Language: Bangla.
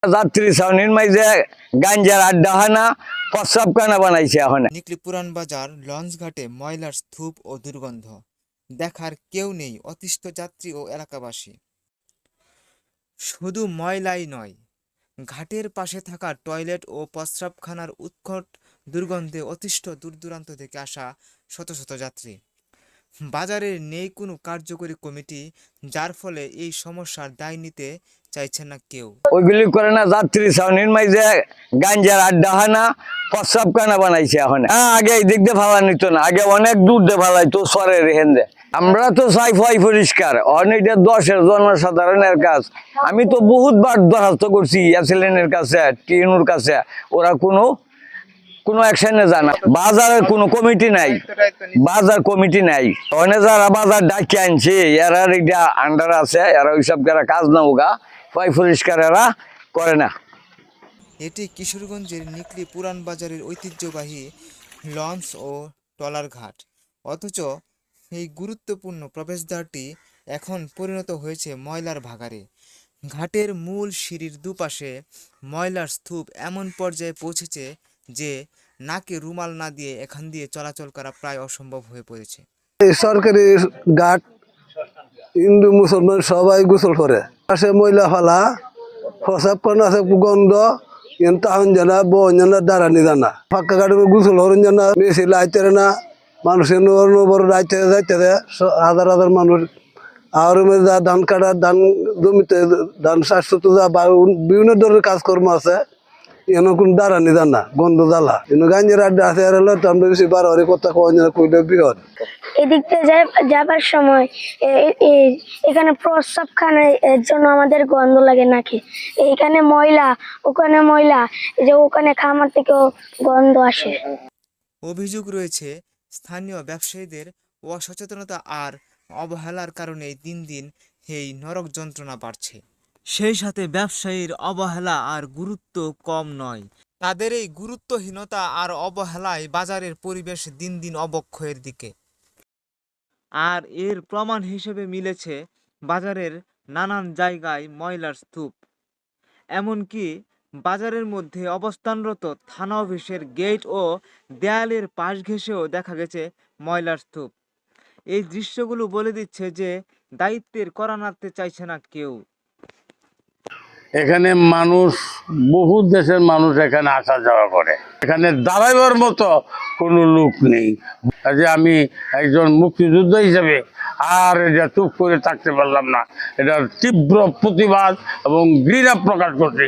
যাত্রী ছাউনির মাঝে গাঞ্জার আড্ডা হয় না, প্রস্রাবখানা বানাইছে এখন। নিকলি পুরান বাজার লঞ্চ ঘাটে ময়লার স্তূপ ও দুর্গন্ধ দেখার কেউ নেই অতিষ্ঠ যাত্রী ও এলাকাবাসী। শুধু ময়লাই নয়, ঘাটের পাশে থাকা টয়লেট ও প্রস্রাবখানার উৎকট দুর্গন্ধে অতিষ্ঠ দূর দূরান্ত থেকে আসা শত শত যাত্রী। বাজারের নেই কোনো কার্যকরী কমিটি, যার ফলে এই সমস্যার দায় নিতে চাইছে না কেউ। ওইগুলি করে না, যাত্রী ছাউনির মাঝে গাঞ্জার আড্ডা হয় না, প্রস্রাবখানা বানাইছে এখন। আগে এই দিক দিয়ে ভালা নিত না, আগে অনেক দূর দিয়ে ভালাইতো সরের হেন্দে। আমরা তো চাই ফয় পরিষ্কার, অনেকটা 10-এর জনসাধারণের কাজ। আমি তো বহুতবার দরখাস্ত করছি এসএলএনের কাছে, টিএনউর কাছে, ওরা কোনো অ্যাকশনে যায় না। বাজারের কোনো কমিটি নাই, বাজার কমিটি নাই। অনেক যারা বাজার ডাকি আনছে এরা এটা আন্ডার আছে, এরা ওইসব কাজ না হোগা, ফয় পরিষ্কার এরা করে না। এটি কিশোরগঞ্জের নিকলি পুরান বাজারের ঐতিহ্যবাহী লঞ্চ ও ট্রলার ঘাট। অথচ এই গুরুত্বপূর্ণ প্রবেশদ্বারটি এখন পরিণত হয়েছে ময়লার ভাগাড়ে। ঘাটের মূল সিঁড়ির দুপাশে ময়লার স্তূপ এমন পর্যায়ে পৌঁছেছে যে নাকে রুমাল না দিয়ে এখান দিয়ে চলাচল করা প্রায় অসম্ভব হয়ে পড়েছে। এই সরকারি ঘাট হিন্দু মুসলমান সবাই গোসল করে, পাশে ময়লা ফালা, প্রসাব করানো আছে, গন্ধ তাহন জানা বন জানা দাঁড়ানি জানা, ফাঁকা ঘাটে গোসল হরণ জানা, বেশি লাইতে না মানুষের বড় রাইতে যাইতে হাজার হাজার মানুষ। আর ধান কাটা, ধান জমিতে ধান চাষ বিভিন্ন ধরনের কাজকর্ম আছে, এনে কোন দাঁড়ানি জানা, গন্ধ জ্বালা এনে গাঞ্জের আড্ডা আছে। আর হলো আমরা বেশি বাড়াবাড়ি কথা কইলে বিহন। এদিক দিয়ে যাবার সময় এখানে প্রস্রাবখানার জন্য আমাদের গন্ধ লাগে নাকি। এখানে ময়লা, ওখানে ময়লা, এই যে ওখানে খামার থেকেও গন্ধ আসে। অভিযোগ রয়েছে স্থানীয় ব্যবসায়ীদের অসচেতনতা আর অবহেলার কারণে দিন দিন এই নরক যন্ত্রণা বাড়ছে। সেই সাথে ব্যবসায়ীর অবহেলা আর গুরুত্ব কম নয়। তাদের এই গুরুত্বহীনতা আর অবহেলায় বাজারের পরিবেশ দিন দিন অবক্ষয়ের দিকে। আর এর প্রমাণ হিসেবে মিলেছে বাজারের নানান জায়গায় ময়লার স্তূপ। এমনকি বাজারের মধ্যে অবস্থানরত থানা অফিসের গেট ও দেয়ালের পাশ ঘেঁষেও দেখা গেছে ময়লার স্তূপ। এই দৃশ্যগুলো বলে দিচ্ছে যে দায়িত্বের কড়া নাড়তে চাইছে না কেউ। এখানে মানুষ, বহু দেশের মানুষ এখানে আসা যাওয়া করে, এখানে দাঁড়াইবার মতো কোনো লোক নেই। যে আমি একজন মুক্তিযোদ্ধা হিসেবে আর এটা চুপ করে থাকতে পারলাম না, এটা তীব্র প্রতিবাদ এবং ঘৃণা প্রকাশ করছি।